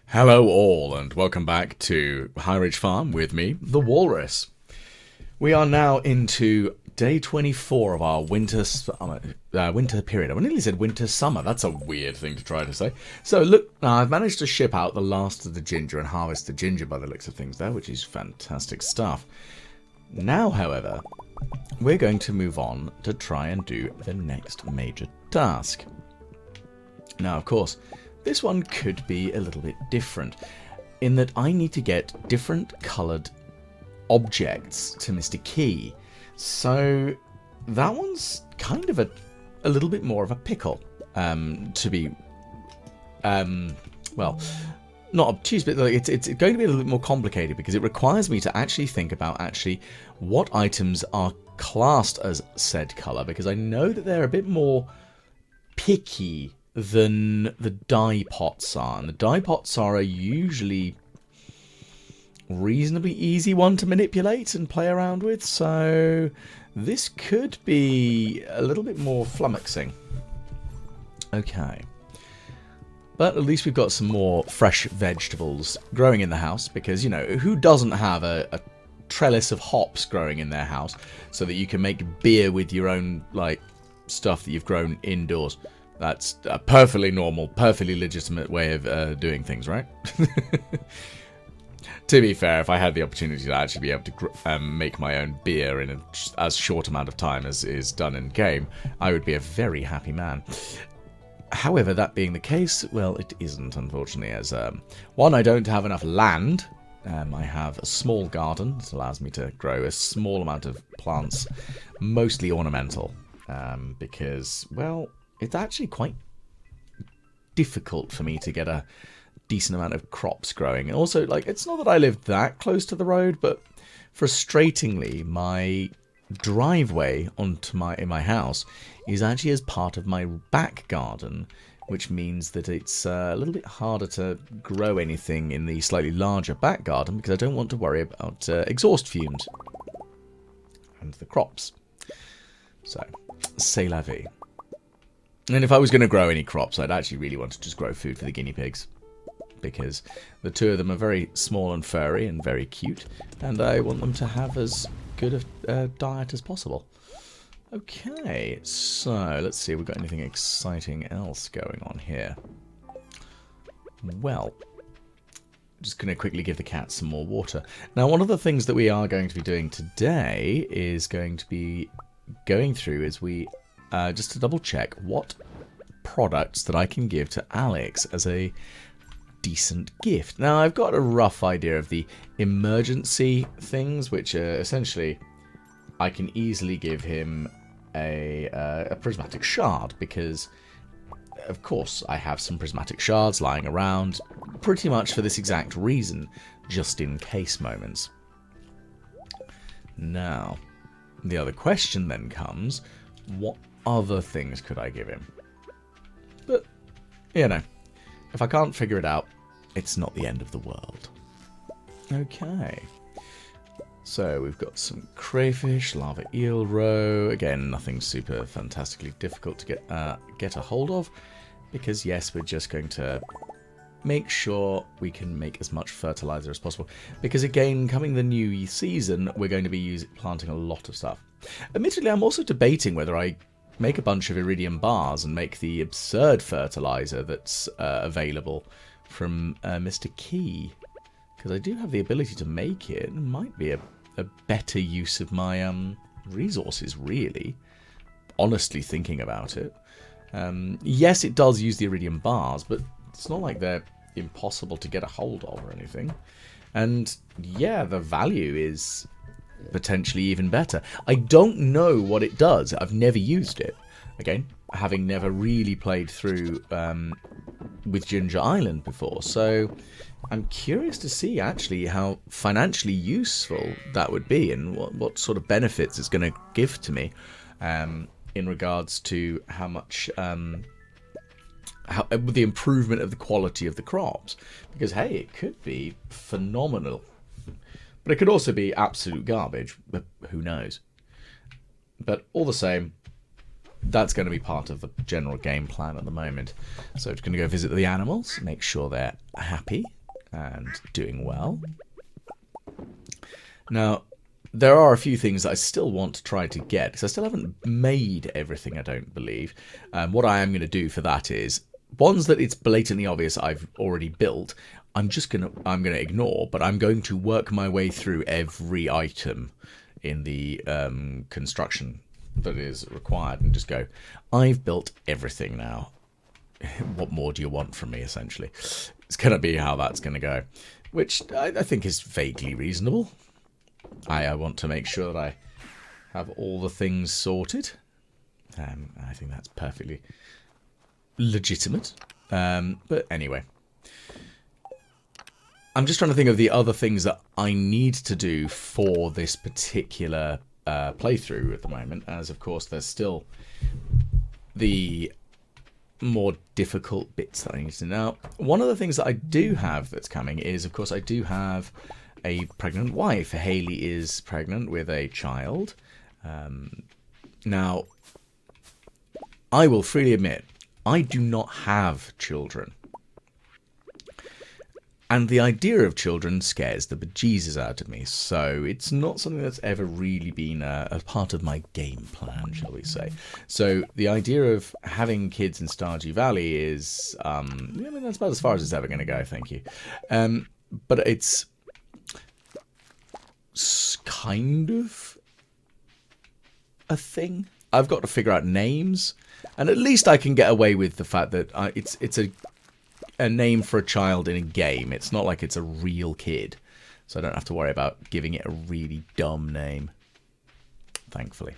Hello all and welcome back to High Ridge Farm with me, the Walrus. We are now into day 24 of our winter period. I nearly said winter summer. That's a weird thing to try to say. So look, now I've managed to ship out the last of the ginger and harvest the ginger by the looks of things there, which is fantastic stuff. Now, however, we're going to move on to try and do the next major task. Now, of course, this one could be a little bit different in that I need to get different coloured objects to Mr. Key. So that one's kind of a little bit more of a pickle, to be, well, not obtuse, but it's going to be a little bit more complicated because it requires me to actually think about what items are classed as said colour, because I know that they're a bit more picky than the dye pots are. And the dye pots are a usually reasonably easy one to manipulate and play around with, so this could be a little bit more flummoxing. Okay. But at least we've got some more fresh vegetables growing in the house, because, you know, who doesn't have a trellis of hops growing in their house so that you can make beer with your own, like, stuff that you've grown indoors? That's a perfectly normal, perfectly legitimate way of doing things, right? To be fair, if I had the opportunity to actually be able to make my own beer in as short amount of time as is done in game, I would be a very happy man. However, that being the case, well, it isn't, unfortunately, as one, I don't have enough land. I have a small garden that allows me to grow a small amount of plants, mostly ornamental, because, well, it's actually quite difficult for me to get a decent amount of crops growing. And also, like, it's not that I live that close to the road, but frustratingly, my driveway in my house is actually as part of my back garden, which means that it's a little bit harder to grow anything in the slightly larger back garden because I don't want to worry about exhaust fumes and the crops. So, c'est la vie. And if I was going to grow any crops, I'd actually really want to just grow food for the guinea pigs, because the two of them are very small and furry and very cute, and I want them to have as good a diet as possible. Okay, so let's see if we've got anything exciting else going on here. Well, just going to quickly give the cat some more water. Now, one of the things that we are going to be doing today is going to be going through just to double check what products that I can give to Alex as a decent gift. Now, I've got a rough idea of the emergency things, which are essentially I can easily give him a Prismatic Shard, because of course I have some Prismatic Shards lying around pretty much for this exact reason, just in case moments. Now, the other question then comes, what other things could I give him? But, you know, if I can't figure it out, it's not the end of the world. Okay. So we've got some crayfish, lava eel roe. Again, nothing super fantastically difficult to get a hold of, because yes, we're just going to make sure we can make as much fertilizer as possible. Because again, coming the new season, we're going to be planting a lot of stuff. Admittedly, I'm also debating whether I make a bunch of iridium bars and make the absurd fertilizer that's available from Mr. Key, because I do have the ability to make it. It might be a better use of my resources, really, honestly thinking about it. Yes, it does use the iridium bars, but it's not like they're impossible to get a hold of or anything. And yeah, the value is potentially even better. I don't know what it does. I've never used it. Again, having never really played through with Ginger Island before, so I'm curious to see actually how financially useful that would be, and what sort of benefits it's going to give to me in regards to how much the improvement of the quality of the crops. Because hey, it could be phenomenal. But it could also be absolute garbage, but who knows. But all the same, that's going to be part of the general game plan at the moment. So I'm just going to go visit the animals, make sure they're happy, and doing well. Now, there are a few things that I still want to try to get, because I still haven't made everything, I don't believe. What I am going to do for that is, ones that it's blatantly obvious I've already built, I'm gonna ignore, but I'm going to work my way through every item in the construction that is required and just go, I've built everything now. What more do you want from me, essentially? It's going to be how that's going to go, which I think is vaguely reasonable. I want to make sure that I have all the things sorted. I think that's perfectly legitimate. But anyway. I'm just trying to think of the other things that I need to do for this particular playthrough at the moment, as of course there's still the more difficult bits that I need to know. One of the things that I do have that's coming is, of course, I do have a pregnant wife. Hayley is pregnant with a child. Now, I will freely admit, I do not have children. And the idea of children scares the bejesus out of me, so it's not something that's ever really been a part of my game plan, shall we say. So the idea of having kids in Stardew Valley is, I mean, that's about as far as it's ever going to go, thank you. But it's kind of a thing. I've got to figure out names, and at least I can get away with the fact that it's a name for a child in a game. It's not like it's a real kid, so I don't have to worry about giving it a really dumb name, thankfully.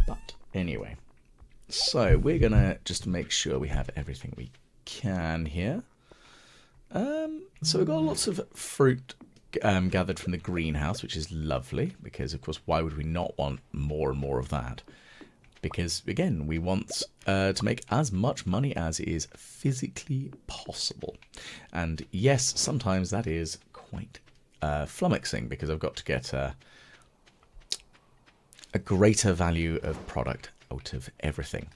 But anyway, so we're gonna just make sure we have everything we can here. So we've got lots of fruit gathered from the greenhouse, which is lovely, because of course why would we not want more and more of that? Because, again, we want to make as much money as is physically possible. And yes, sometimes that is quite flummoxing, because I've got to get a greater value of product out of everything.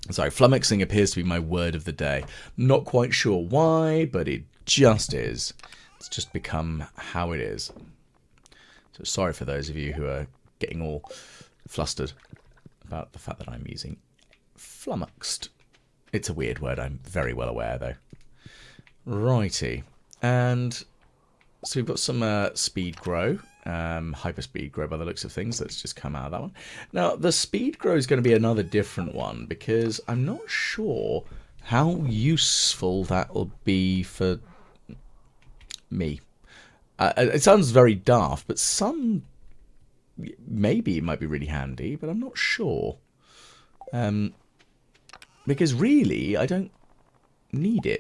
Sorry, flummoxing appears to be my word of the day. Not quite sure why, but it just is. It's just become how it is. So sorry for those of you who are getting all flustered about the fact that I'm using flummoxed. It's a weird word, I'm very well aware, though. Righty. And so we've got some speed grow, hyper speed grow by the looks of things. Let's just come out of that one. Now, the speed grow is going to be another different one, because I'm not sure how useful that will be for me. It sounds very daft, but maybe it might be really handy, but I'm not sure. Because really, I don't need it.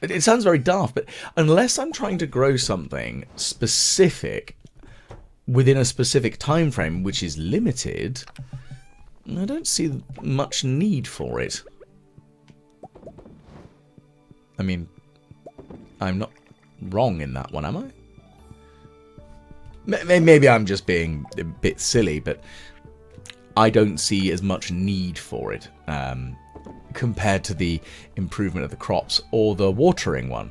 It sounds very daft, but unless I'm trying to grow something specific within a specific time frame, which is limited, I don't see much need for it. I mean, I'm not wrong in that one, am I? Maybe I'm just being a bit silly, but I don't see as much need for it compared to the improvement of the crops or the watering one.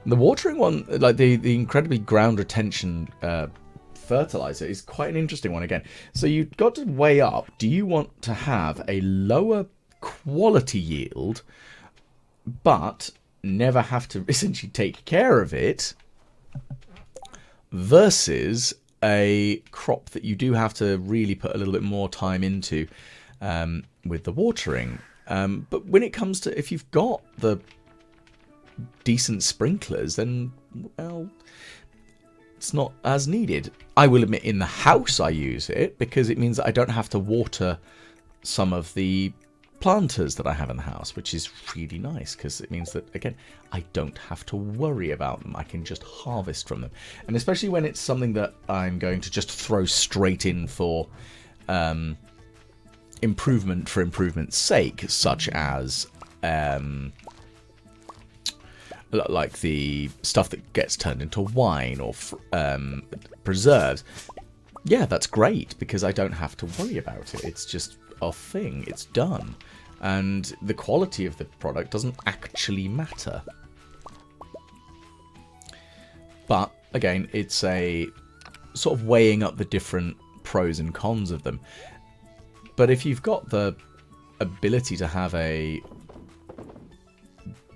The watering one, like the incredibly ground retention fertilizer, is quite an interesting one again. So you've got to weigh up, do you want to have a lower quality yield but never have to essentially take care of it, versus a crop that you do have to really put a little bit more time into with the watering. But when it comes to, if you've got the decent sprinklers, then, well, it's not as needed. I will admit, in the house I use it, because it means that I don't have to water some of the planters that I have in the house, which is really nice, because it means that, again, I don't have to worry about them. I can just harvest from them. And especially when it's something that I'm going to just throw straight in for improvement for improvement's sake, such as like the stuff that gets turned into wine or preserves. Yeah, that's great, because I don't have to worry about it. It's just a thing. It's done. And the quality of the product doesn't actually matter. But, again, it's a sort of weighing up the different pros and cons of them. But if you've got the ability to have a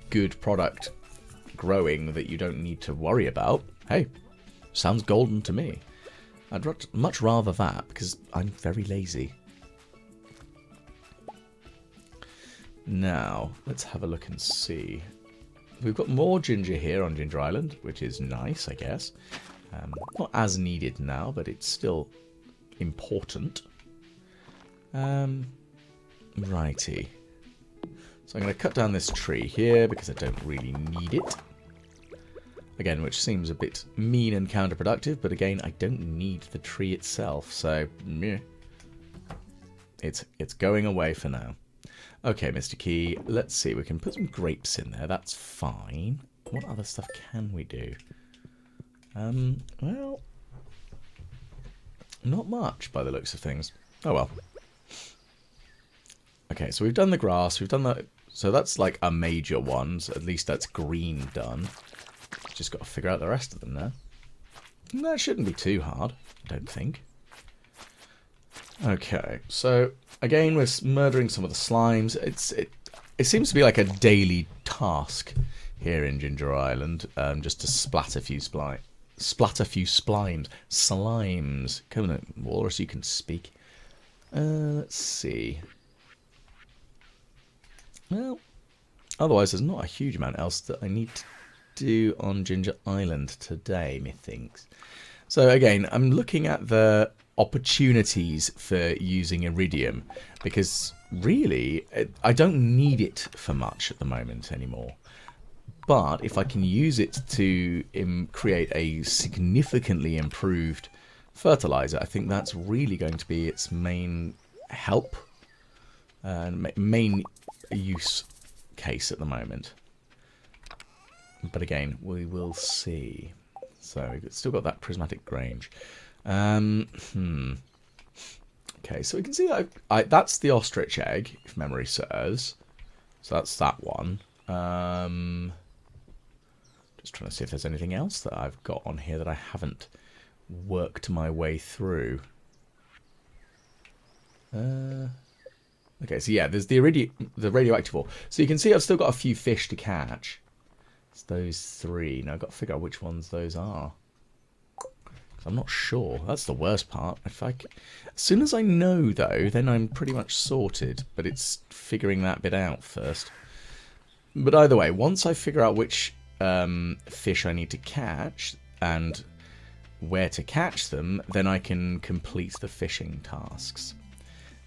good product growing that you don't need to worry about, hey, sounds golden to me. I'd much rather that, because I'm very lazy. Now, let's have a look and see. We've got more ginger here on Ginger Island, which is nice, I guess. Not as needed now, but it's still important. Righty. So I'm going to cut down this tree here, because I don't really need it. Again, which seems a bit mean and counterproductive, but again, I don't need the tree itself, so meh. It's going away for now. Okay, Mr. Key, let's see. We can put some grapes in there. That's fine. What other stuff can we do? Well, not much by the looks of things. Oh well. Okay, so we've done the grass. We've done that. So that's like a major one. So at least that's green done. Just got to figure out the rest of them now. That shouldn't be too hard, I don't think. Okay, so again, we're murdering some of the slimes. It seems to be like a daily task here in Ginger Island, just to splat a few slimes. Come on, Walrus, you can speak. Let's see. Well, otherwise, there's not a huge amount else that I need to do on Ginger Island today, methinks. So again, I'm looking at the opportunities for using iridium, because really I don't need it for much at the moment anymore. But if I can use it to create a significantly improved fertilizer, I think that's really going to be its main help and main use case at the moment. But again, we will see. So we've still got that prismatic grange. Okay, so we can see that that's the ostrich egg, if memory serves. So that's that one. Just trying to see if there's anything else that I've got on here that I haven't worked my way through. Okay, so yeah, there's the radioactive ore. So you can see I've still got a few fish to catch. It's those three. Now I've got to figure out which ones those are. I'm not sure. That's the worst part. As soon as I know, though, then I'm pretty much sorted. But it's figuring that bit out first. But either way, once I figure out which fish I need to catch and where to catch them, then I can complete the fishing tasks.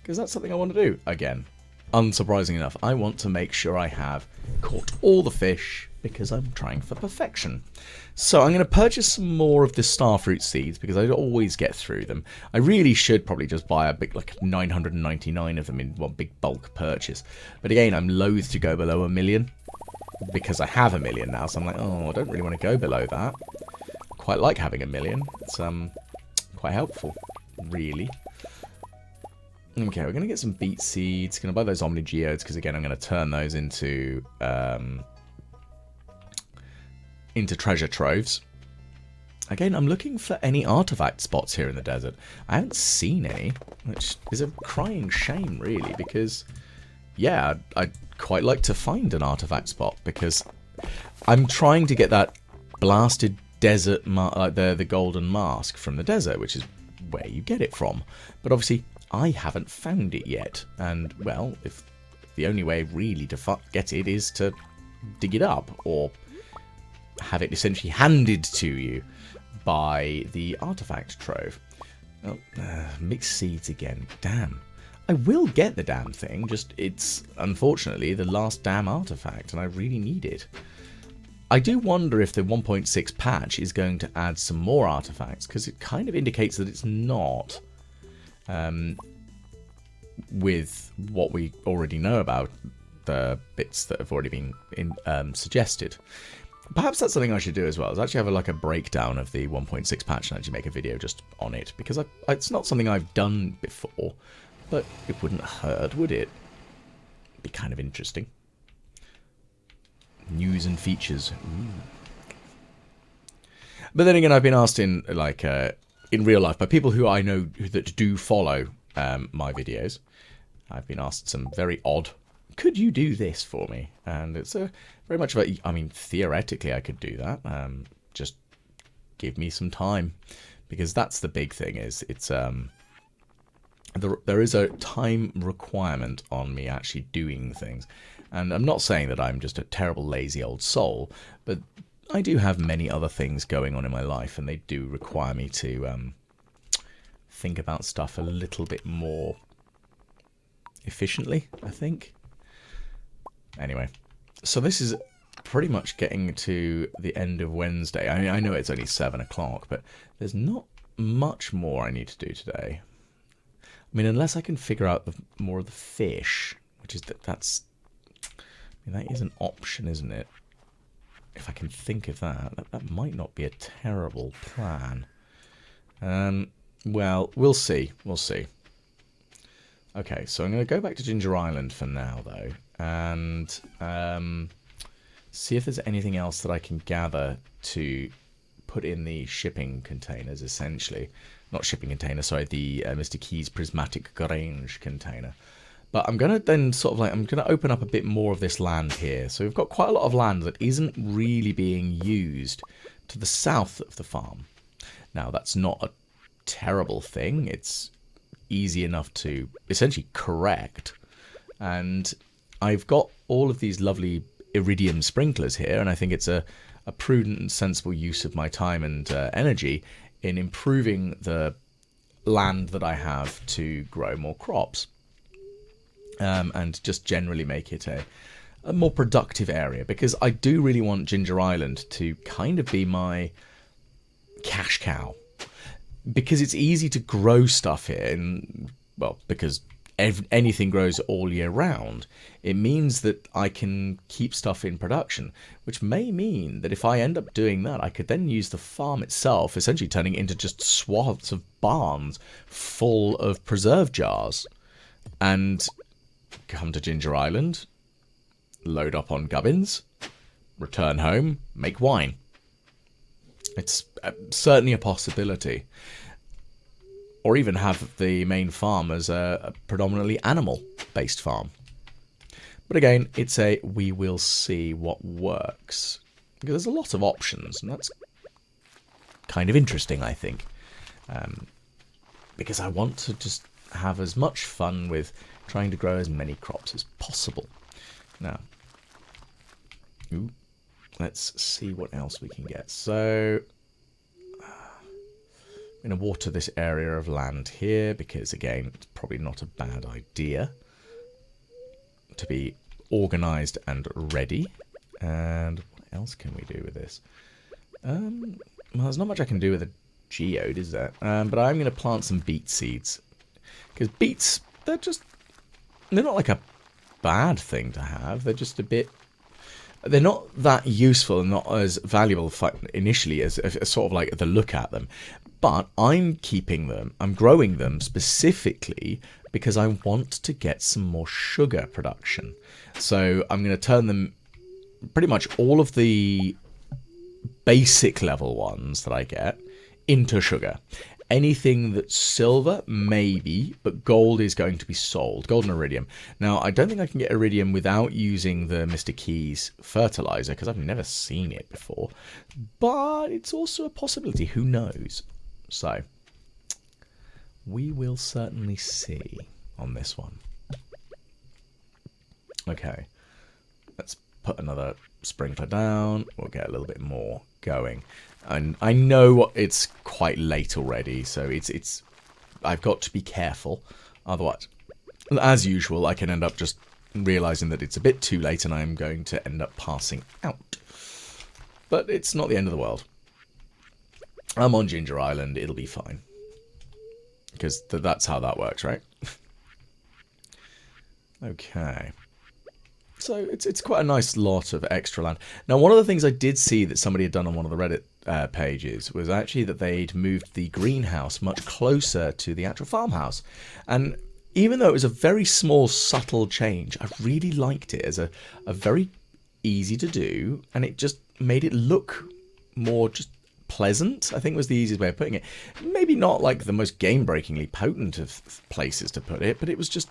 Because that's something I want to do. Again, unsurprising enough, I want to make sure I have caught all the fish because I'm trying for perfection. So I'm going to purchase some more of the starfruit seeds because I always get through them. I really should probably just buy a big, like 999 of them in one big bulk purchase. But again, I'm loath to go below 1 million because I have 1 million now. So I'm like, oh, I don't really want to go below that. Quite like having 1 million. It's quite helpful, really. Okay, we're going to get some beet seeds. Going to buy those Omni Geodes because again, I'm going to turn those into treasure troves. Again, I'm looking for any artifact spots here in the desert. I haven't seen any, which is a crying shame, really, because, yeah, I'd quite like to find an artifact spot because I'm trying to get that blasted desert, like the golden mask from the desert, which is where you get it from. But obviously, I haven't found it yet. And, well, if the only way really to get it is to dig it up or have it essentially handed to you by the artifact trove. Oh, mixed seeds again. Damn. I will get the damn thing, just it's unfortunately the last damn artifact and I really need it. I do wonder if the 1.6 patch is going to add some more artifacts because it kind of indicates that it's not. With what we already know about the bits that have already been suggested. Perhaps that's something I should do as well, is actually have a breakdown of the 1.6 patch and actually make a video just on it, because it's not something I've done before, but it wouldn't hurt, would it? It'd be kind of interesting. News and features. Ooh. But then again, I've been asked in in real life by people who I know that do follow my videos. I've been asked some very odd, could you do this for me? And it's very much about, I mean, theoretically I could do that. Just give me some time, because that's the big thing. Is it's there is a time requirement on me actually doing things. And I'm not saying that I'm just a terrible lazy old soul, but I do have many other things going on in my life, and they do require me to think about stuff a little bit more efficiently, I think. Anyway, so this is pretty much getting to the end of Wednesday. I mean, I know it's only 7 o'clock, but there's not much more I need to do today. I mean, unless I can figure out more of the fish, which is that's... I mean, that is an option, isn't it? If I can think of that might not be a terrible plan. Well, we'll see. We'll see. Okay, so I'm going to go back to Ginger Island for now, though, and see if there's anything else that I can gather to put in the shipping containers, essentially. Not shipping container, sorry, the Mr. Key's Prismatic Grange container. But I'm going to then sort of I'm going to open up a bit more of this land here. So we've got quite a lot of land that isn't really being used to the south of the farm. Now, that's not a terrible thing. It's easy enough to essentially correct. And I've got all of these lovely iridium sprinklers here, and I think it's a prudent and sensible use of my time and energy in improving the land that I have to grow more crops. And just generally make it a more productive area, because I do really want Ginger Island to kind of be my cash cow, because it's easy to grow stuff here, and well, because anything grows all year round, it means that I can keep stuff in production, which may mean that if I end up doing that, I could then use the farm itself, essentially turning it into just swaths of barns full of preserve jars, and come to Ginger Island, load up on gubbins, return home, make wine. It's certainly a possibility. Or even have the main farm as a predominantly animal-based farm. But again, it's a we will see what works. Because there's a lot of options, and that's kind of interesting, I think. Because I want to just have as much fun with trying to grow as many crops as possible. Now, let's see what else we can get. So, I'm going to water this area of land here, because again, it's probably not a bad idea to be organised and ready. And what else can we do with this? Well, there's not much I can do with a geode, is there? But I'm going to plant some beet seeds, because beets, they're not like a bad thing to have. They're just a bit... They're not that useful and not as valuable initially as sort of like the look at them. But I'm keeping them, I'm growing them specifically because I want to get some more sugar production. So I'm going to turn them, pretty much all of the basic level ones that I get, into sugar. Anything that's silver, maybe, but gold is going to be sold. Gold and iridium. Now, I don't think I can get iridium without using the Mr. Key's fertilizer, because I've never seen it before. But it's also a possibility. Who knows? So, we will certainly see on this one. Okay. Let's put another sprinkler down. We'll get a little bit more going. And I know it's quite late already, so it's I've got to be careful. Otherwise, as usual, I can end up just realising that it's a bit too late and I'm going to end up passing out. But it's not the end of the world. I'm on Ginger Island, it'll be fine. Because that's how that works, right? Okay. So it's quite a nice lot of extra land. Now, one of the things I did see that somebody had done on one of the Reddit pages was actually that they'd moved the greenhouse much closer to the actual farmhouse. And even though it was a very small, subtle change, I really liked it as a very easy to do, and it just made it look more just pleasant, I think was the easiest way of putting it. Maybe not like the most game-breakingly potent of places to put it, but it was just,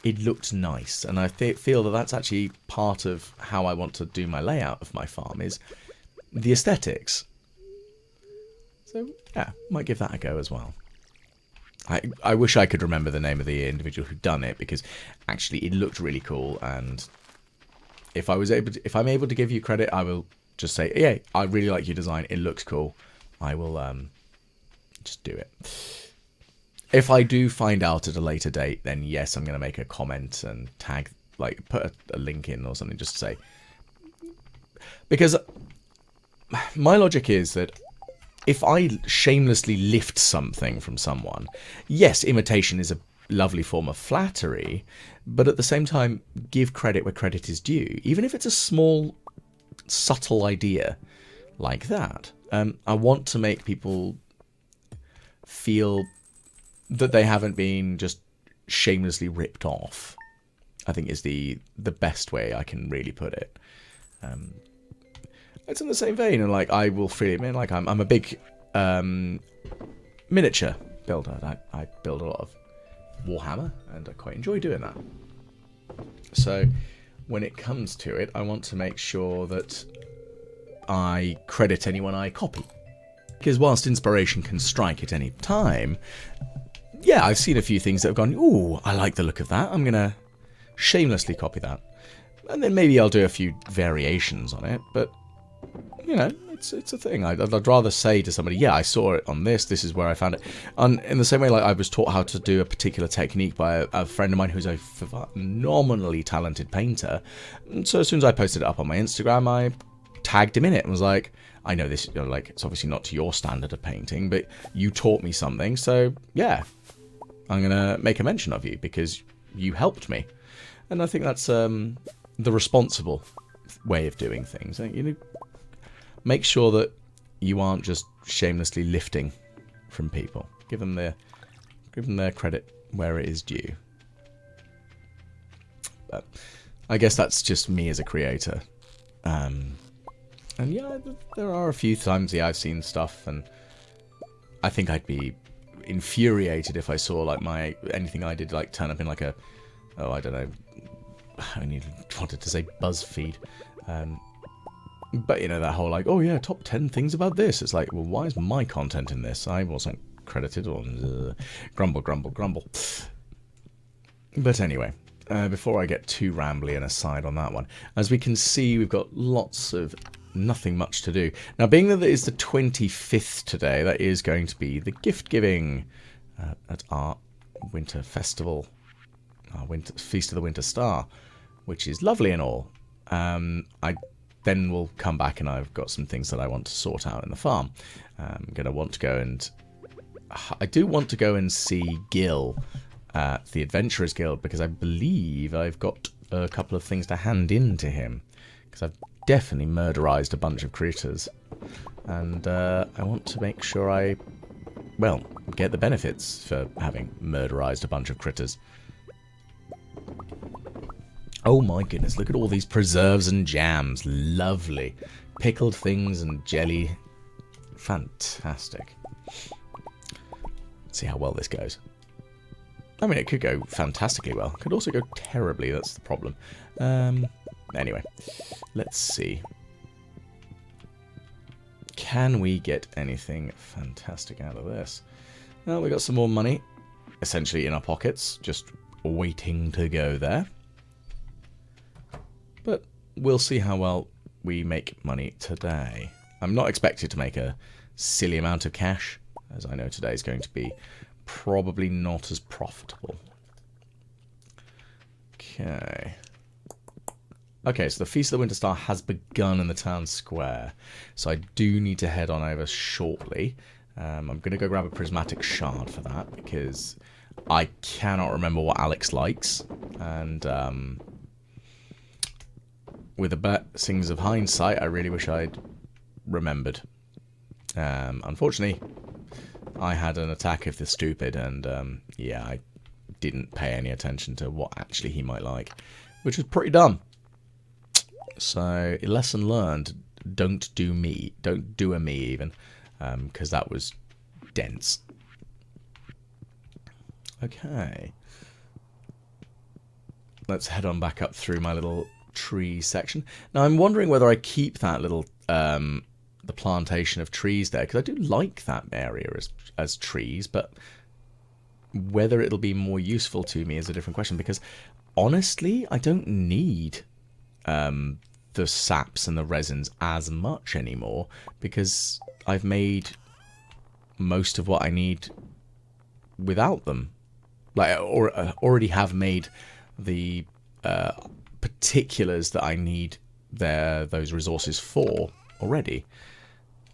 it looked nice. And I feel that that's actually part of how I want to do my layout of my farm, is the aesthetics. So, yeah, might give that a go as well. I wish I could remember the name of the individual who'd done it, because actually it looked really cool, and if I'm able to give you credit, I will just say, yeah, I really like your design, it looks cool. I will just do it. If I do find out at a later date, then yes, I'm going to make a comment and tag, like, put a link in or something, just to say. Because my logic is that if I shamelessly lift something from someone, yes, imitation is a lovely form of flattery, but at the same time, give credit where credit is due. Even if it's a small, subtle idea like that, I want to make people feel that they haven't been just shamelessly ripped off, I think is the best way I can really put it. It's in the same vein, and like I will freely admit, like I'm a big miniature builder. I build a lot of Warhammer, and I quite enjoy doing that. So when it comes to it, I want to make sure that I credit anyone I copy, because whilst inspiration can strike at any time, yeah, I've seen a few things that have gone, ooh, I like the look of that, I'm gonna shamelessly copy that, and then maybe I'll do a few variations on it, but you know, it's a thing. I'd rather say to somebody, yeah, I saw it on this is where I found it. And in the same way, like I was taught how to do a particular technique by a friend of mine who's a phenomenally talented painter. And so as soon as I posted it up on my Instagram, I tagged him in it and was like, I know this, you know, like, it's obviously not to your standard of painting, but you taught me something, so yeah, I'm gonna make a mention of you because you helped me. And I think that's the responsible way of doing things. You know, make sure that you aren't just shamelessly lifting from people. Give them their credit where it is due. But I guess that's just me as a creator. And yeah, there are a few times, yeah, I've seen stuff, and I think I'd be infuriated if I saw like anything I did like turn up in like a, oh, I don't know, I wanted to say BuzzFeed. But, you know, that whole, like, oh, yeah, top 10 things about this. It's like, well, why is my content in this? I wasn't credited on grumble, grumble, grumble. But anyway, before I get too rambly and aside on that one, as we can see, we've got lots of nothing much to do. Now, being that it is the 25th today, that is going to be the gift giving at our winter festival, our Feast of the Winter Star, which is lovely and all. I then we'll come back and I've got some things that I want to sort out in the farm. I'm going to want to go and... I do want to go and see Gil at the Adventurers Guild, because I believe I've got a couple of things to hand in to him. Because I've definitely murderized a bunch of critters. And I want to make sure I, well, get the benefits for having murderized a bunch of critters. Oh my goodness, look at all these preserves and jams. Lovely. Pickled things and jelly. Fantastic. Let's see how well this goes. I mean, it could go fantastically well. It could also go terribly, that's the problem. Anyway, let's see. Can we get anything fantastic out of this? Well, we got some more money, essentially in our pockets, just waiting to go there. But we'll see how well we make money today. I'm not expected to make a silly amount of cash, as I know today is going to be probably not as profitable. Okay. Okay, so the Feast of the Winter Star has begun in the town square. So I do need to head on over shortly. I'm going to go grab a Prismatic Shard for that, because I cannot remember what Alex likes. And with the blessings of hindsight, I really wish I'd remembered. Unfortunately, I had an attack of the stupid, and yeah, I didn't pay any attention to what actually he might like, which was pretty dumb. So, lesson learned, don't do me. Don't do a me even, because that was dense. Okay. Let's head on back up through my little tree section. Now, I'm wondering whether I keep that little, the plantation of trees there, because I do like that area as trees, but whether it'll be more useful to me is a different question, because honestly, I don't need the saps and the resins as much anymore, because I've made most of what I need without them. Like, or already have made the particulars that I need those resources for already.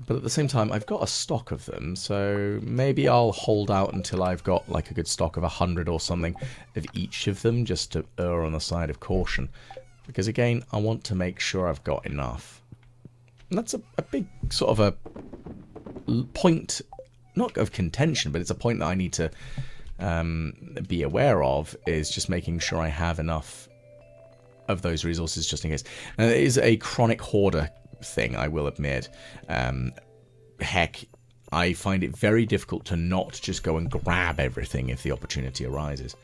But at the same time, I've got a stock of them, so maybe I'll hold out until I've got like a good stock of 100 or something of each of them, just to err on the side of caution. Because again, I want to make sure I've got enough. And that's a big sort of a point, not of contention, but it's a point that I need to be aware of, is just making sure I have enough of those resources just in case. And it is a chronic hoarder thing, I will admit. Heck, I find it very difficult to not just go and grab everything if the opportunity arises.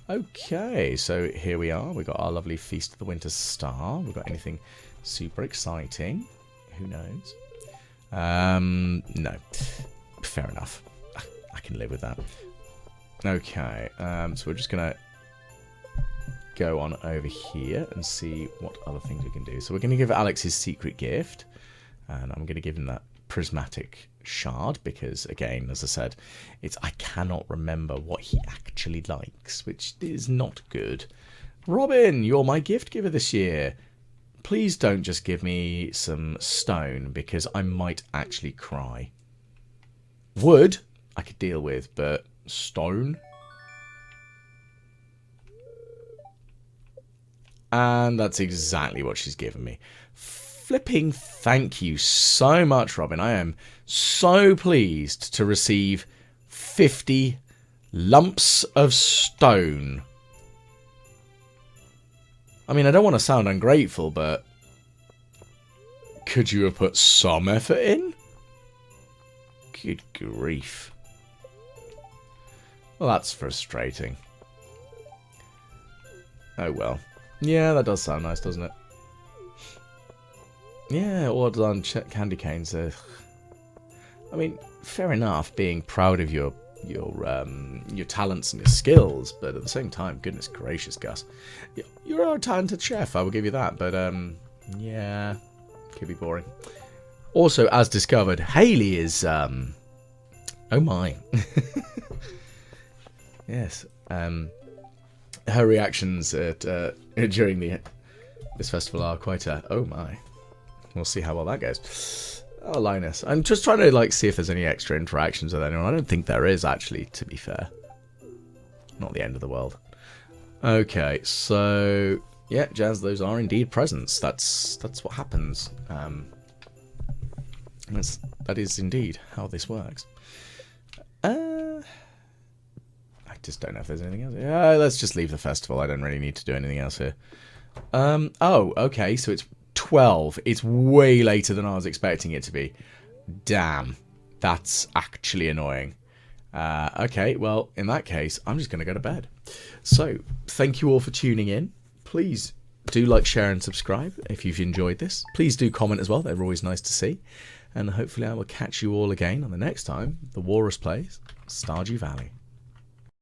Okay, so here we are. We've got our lovely Feast of the Winter Star. We've got anything super exciting? Who knows? No. Fair enough. I can live with that. Okay, so we're just going to go on over here and see what other things we can do. So we're going to give Alex his secret gift, and I'm going to give him that Prismatic Shard, because again, as I said, I cannot remember what he actually likes, which is not good. Robin, you're my gift giver this year. Please don't just give me some stone, because I might actually cry. Wood, I could deal with, but stone? And that's exactly what she's given me. Flipping thank you so much, Robin. I am so pleased to receive 50 lumps of stone. I mean, I don't want to sound ungrateful, but could you have put some effort in? Good grief. Well, that's frustrating. Oh well. Yeah, that does sound nice, doesn't it? Yeah, orders on candy canes. I mean, fair enough, being proud of your talents and your skills, but at the same time, goodness gracious, Gus, you're a talented chef. I will give you that, but yeah, could be boring. Also, as discovered, Haley is oh my. Yes. Her reactions during this festival are quite oh my. We'll see how well that goes. Oh, Linus. I'm just trying to see if there's any extra interactions with anyone. I don't think there is, actually, to be fair. Not the end of the world. Okay, so yeah, Jazz, those are indeed presents. That's what happens. That is indeed how this works. I just don't know if there's anything else. Yeah, let's just leave the festival. I don't really need to do anything else here. Oh, okay, so it's 12. It's way later than I was expecting it to be. Damn. That's actually annoying. Okay, well, in that case, I'm just going to go to bed. So, thank you all for tuning in. Please do like, share, and subscribe if you've enjoyed this. Please do comment as well. They're always nice to see. And hopefully I will catch you all again on the next time the Walrus plays Stardew Valley.